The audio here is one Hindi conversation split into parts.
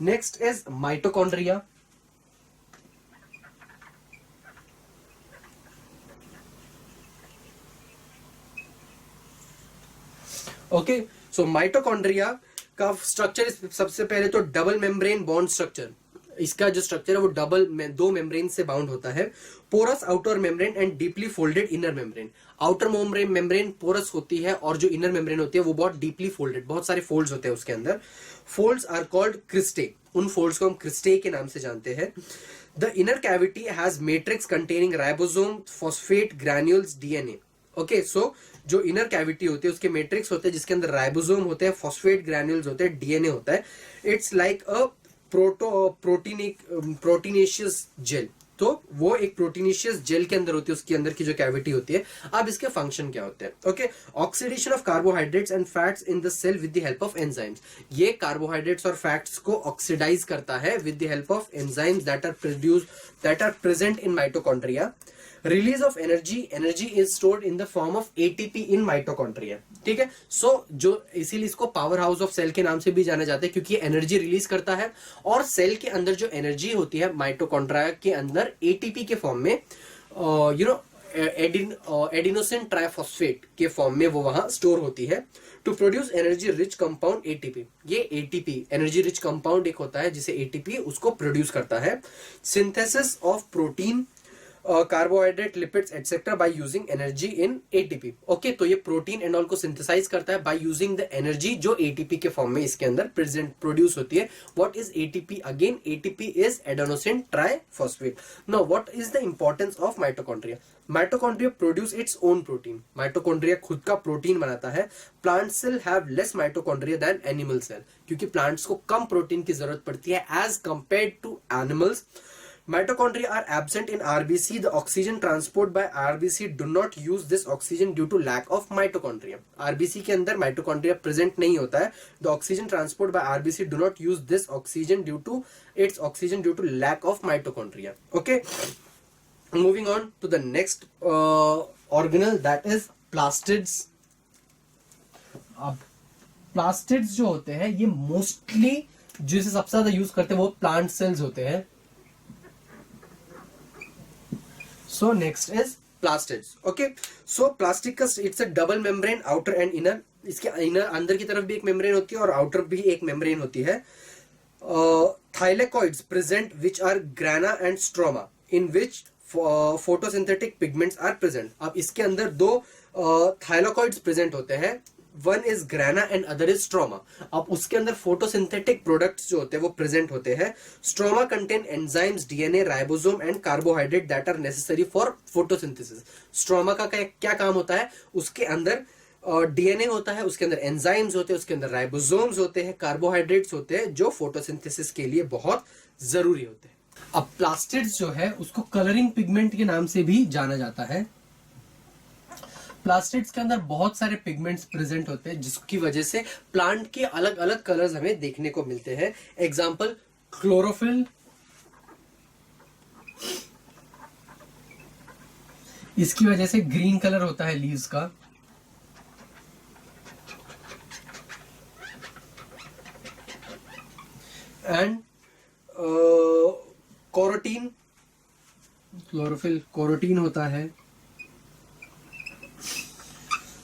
Next is mitochondria. Okay, so mitochondria का स्ट्रक्चर सबसे पहले तो डबल मेम्ब्रेन बॉन्ड स्ट्रक्चर. इसका जो स्ट्रक्चर है वो दो मेम्ब्रेन से बाउंड होता है. Porous outer membrane and deeply folded inner membrane. Outer membrane porous होती है और जो इनर मेम्ब्रेन होती है वो बहुत डीपली फोल्डेड, बहुत सारे फोल्ड्स होते हैं उसके अंदर. Folds are called cristae. उन फोल्ड्स को हम क्रिस्टे के नाम से जानते हैं. The inner cavity has matrix containing ribosome, phosphate granules, DNA. Okay, so जो इनर कैविटी होती है उसके मैट्रिक्स होते हैं जिसके अंदर राइबोसोम होते हैं, फॉस्फेट ग्रैन्यूल्स होते हैं, डीएनए होता है. It's like a proteinaceous gel. तो वो एक प्रोटीनेशियस जेल के अंदर होती है, उसके अंदर की जो कैविटी होती है. अब इसके फंक्शन क्या होते हैं? Okay, oxidation of carbohydrates and fats in the cell with the help of enzymes. ये कार्बोहाइड्रेट्स और फैट्स को ऑक्सीडाइज करता है with the help of enzymes that are present in mitochondria. Release of energy is stored in the form of ATP in mitochondria. ठीक है, सो जो इसीलिए इसको पावर हाउस ऑफ सेल के नाम से भी जाना जाता है क्योंकि एनर्जी रिलीज करता है. और सेल के अंदर जो एनर्जी होती है माइटोकॉन्ड्रिया के अंदर एटीपी के फॉर्म में, एडिनोसिन ट्राइफॉस्फेट के फॉर्म में वो वहां स्टोर होती है to produce energy rich compound ATP. ये एटीपी एनर्जी रिच कंपाउंड एक होता है जिसे एटीपी उसको प्रोड्यूस करता है. Synthesis of protein, carbohydrate, lipids etcetera by using energy in ATP. Okay, तो ये प्रोटीन एंड ऑल को सिंथेसाइज करता है बाय यूजिंग द एनर्जी जो एटीपी के फॉर्म में इसके अंदर प्रोड्यूस होती है. What is ATP? Again ATP is adenosine triphosphate. Now what is the importance of mitochondria? Mitochondria produce its own protein. Mitochondria खुद का प्रोटीन बनाता है. Plant cell have less mitochondria than animal cell, क्योंकि प्लांट्स को कम प्रोटीन की जरूरत पड़ती है as compared to animals. Mitochondria are absent in RBC. The oxygen transport by RBC do not use this oxygen due to lack of mitochondria. RBC के अंदर mitochondria present नहीं होता है. The oxygen transport by RBC do not use this oxygen due to lack of mitochondria. Okay, moving on to the next organelle, that is plastids. अब plastids जो होते हैं ये मोस्टली जिसे सबसे ज्यादा यूज करते हैं वो प्लांट सेल्स होते हैं. So next is plastids. Okay, so plastic का it's a double membrane, outer and inner. इसके inner अंदर की तरफ भी एक membrane होती है और outer भी एक membrane होती है. Thylakoids present which are grana and stroma in which photosynthetic pigments are present. अब इसके अंदर दो thylakoids present होते हैं. One is ग्राना and other is stroma. अब उसके अंदर फोटोसिंथेटिक प्रोडक्ट्स जो होते हैं वो प्रेजेंट होते हैं. Stroma contain enzymes, DNA, ribosome and carbohydrate that are necessary for photosynthesis. Stroma का क्या काम होता है? उसके अंदर डीएनए होता है, उसके अंदर एंजाइम्स होते हैं, उसके अंदर राइबोसोम्स होते हैं, कार्बोहाइड्रेट्स होते हैं जो फोटोसिंथेसिस के लिए बहुत जरूरी होते हैं. अब प्लास्टिड्स जो है उसको कलरिंग पिगमेंट के नाम से भी जाना जाता है. प्लास्टिड्स के अंदर बहुत सारे पिगमेंट्स प्रेजेंट होते हैं जिसकी वजह से प्लांट के अलग अलग कलर्स हमें देखने को मिलते हैं. एग्जांपल क्लोरोफिल, इसकी वजह से ग्रीन कलर होता है लीव्स का. एंड कोरोटीन, क्लोरोफिल कोरोटीन होता है.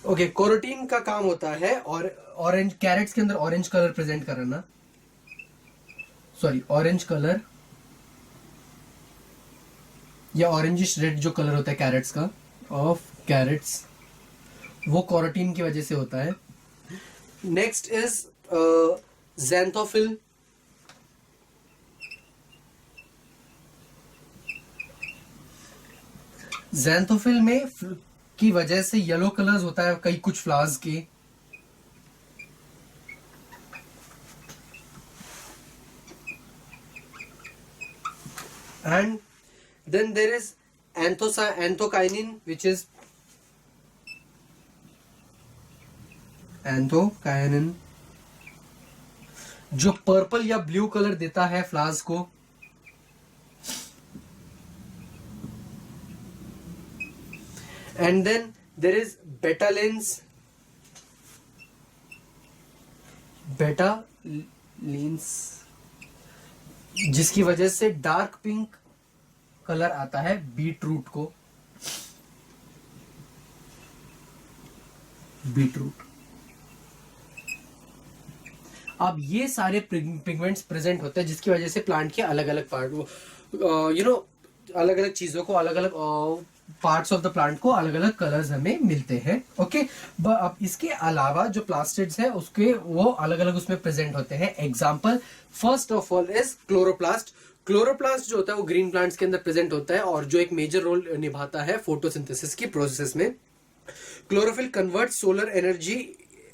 ओके, कोरोटीन का काम होता है और ऑरेंज कैरेट्स के अंदर ऑरेंज कलर प्रेजेंट करना. सॉरी, ऑरेंज कलर या ऑरेंजिश रेड जो कलर होता है कैरेट्स का ऑफ कैरेट्स वो कोरोटीन की वजह से होता है. Next is xanthophyll. ज़ैंथोफिल में की वजह से येलो कलर्स होता है कई कुछ फ्लावर्स के. And then there is anthocyanin which is anthocyanin जो पर्पल या ब्लू कलर देता है फ्लावर्स को. And then there is betalins. Betalins जिसकी वजह से डार्क पिंक कलर आता है बीट रूट को। बीट रूट, अब ये सारे पिगमेंट्स प्रेजेंट होते हैं जिसकी वजह से प्लांट के अलग अलग पार्ट, अलग अलग चीजों को, अलग अलग पार्ट्स ऑफ द प्लांट को अलग अलग कलर्स हमें मिलते हैं। ओके, अब इसके अलावा जो प्लास्टिड्स है उसके वो अलग अलग उसमें प्रेजेंट होते हैं। Example first of all is chloroplast. Chloroplast जो होता है वो ग्रीन प्लांट्स के अंदर प्रेजेंट होता है और जो एक मेजर रोल निभाता है फोटोसिंथेसिस की प्रोसेस में। Chlorophyll convert solar energy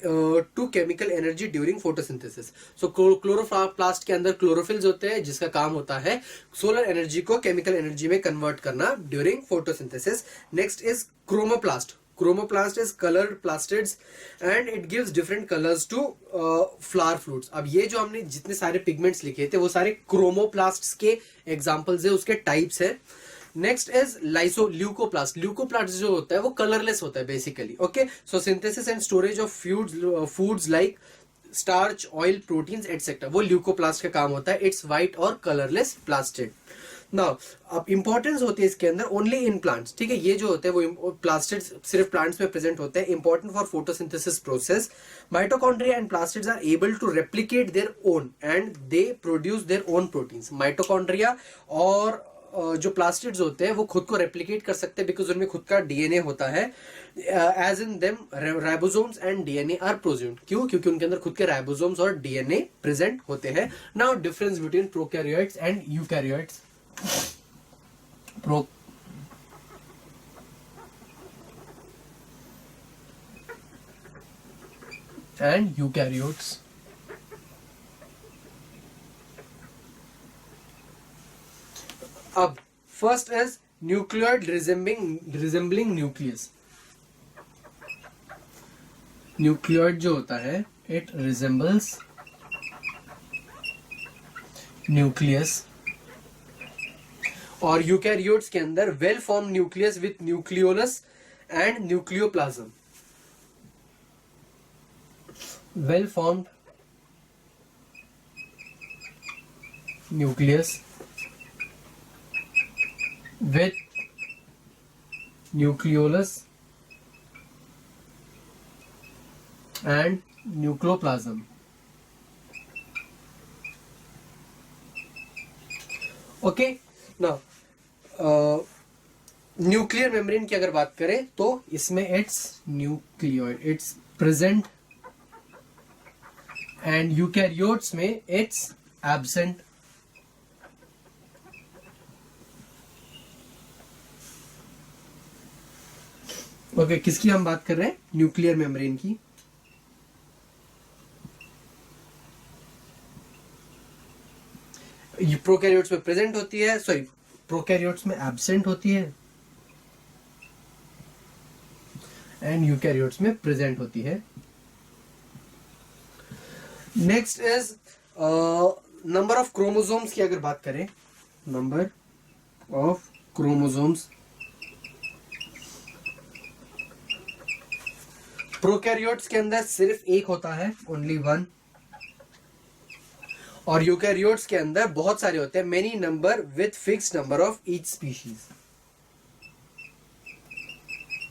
to chemical energy during photosynthesis. So chloroplast के अंदर क्लोरोफिल्स होते हैं जिसका काम होता है सोलर एनर्जी को केमिकल एनर्जी में कन्वर्ट करना during photosynthesis. Next is chromoplast. Chromoplast is colored plastids and it gives different colors to flower fruits। अब ये जो हमने जितने सारे पिगमेंट्स लिखे थे वो सारे क्रोमोप्लास्ट्स के एग्जांपल्स है, उसके टाइप्स है। Next is leucoplast. ल्यूकोप्लास्ट जो होता है वो कलरलेस होता है basically. Okay, so synthesis and storage of foods like starch, oil, proteins etcetera, वो ल्यूकोप्लास्ट का काम होता है। इट्स व्हाइट और कलरलेस प्लास्टिड। नाउ अब इंपॉर्टेंस होती है इसके अंदर ओनली इन प्लांट्स। ठीक है, ये जो होते हैं वो प्लास्टिड्स सिर्फ प्लांट्स में प्रेजेंट होते हैं। Important for photosynthesis process. Mitochondria and plastids are able to replicate their own and they produce their own proteins. Mitochondria और जो प्लास्टिड्स होते हैं वो खुद को रेप्लिकेट कर सकते हैं बिकॉज उनमें खुद का डीएनए होता है। As in them ribosomes and DNA are present. क्यों? क्योंकि उनके अंदर खुद के राइबोसोम्स और डीएनए प्रेजेंट होते हैं। Now difference between prokaryotes and eukaryotes. and eukaryotes। अब first is nucleoid resembling nucleus. Nucleoid जो होता है इट रिजेंबल्स न्यूक्लियस। और यूकैरियोट्स के अंदर well form nucleus with nucleolus and nucleoplasm. Well formed nucleus with nucleolus and nucleoplasm। Okay, now nuclear membrane की अगर बात करें तो इसमें it's nucleoid, it's present, and eukaryotes में इट्स एब्सेंट। ओके, किसकी हम बात कर रहे हैं? न्यूक्लियर मेम्ब्रेन की। ये प्रोकैरियोट्स में प्रेजेंट होती है, सॉरी प्रोकैरियोट्स में एब्सेंट होती है एंड यूकैरियोट्स में प्रेजेंट होती है। Next is number of chromosomes की अगर बात करें, नंबर ऑफ क्रोमोसोम्स। प्रोकैरियोट्स के अंदर सिर्फ एक होता है, ओनली वन। और यूकैरियोट्स के अंदर बहुत सारे होते हैं, many number with fixed number of each species.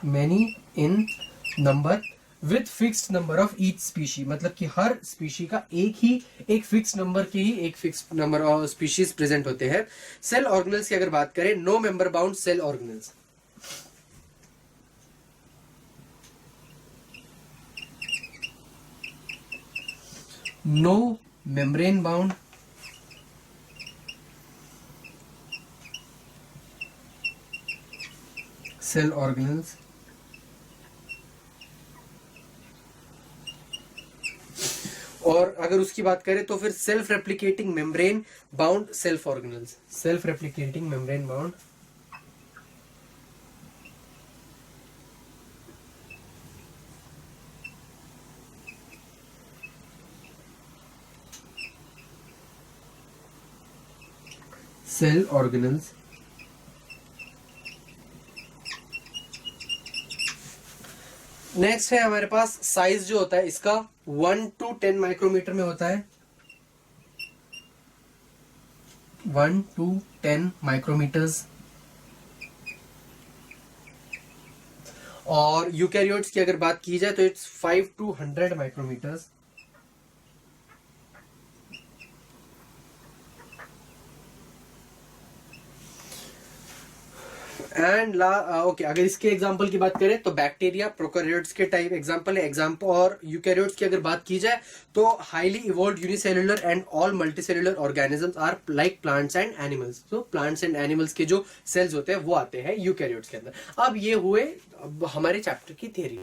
Many in number with fixed number of each species, मतलब कि हर स्पीशी का एक फिक्स नंबर के ही एक fix number of species present होते हैं। सेल ऑर्गेनल्स की अगर बात करें, no membrane bound cell organelles. No membrane bound cell organelles। और अगर उसकी बात करें तो फिर self replicating membrane bound self organelles. Self replicating membrane bound cell organelles. Next है हमारे पास साइज जो होता है इसका 1 to 10 माइक्रोमीटर में होता है। 1 to 10 माइक्रोमीटर्स। और यूकैरियोट्स की अगर बात की जाए तो it's 5 to 100 micrometres. And okay, अगर इसके एग्जांपल की बात करें तो बैक्टीरिया प्रोकैरियोट्स के टाइप एग्जांपल है एग्जांपल। और यूकैरियोट्स की अगर बात की जाए तो highly evolved unicellular and all multicellular organisms are like plants and animals. तो प्लांट्स एंड एनिमल्स के जो सेल्स होते हैं वो आते हैं यूकैरियोट्स के अंदर। अब ये हुए हमारे चैप्टर की थियरी।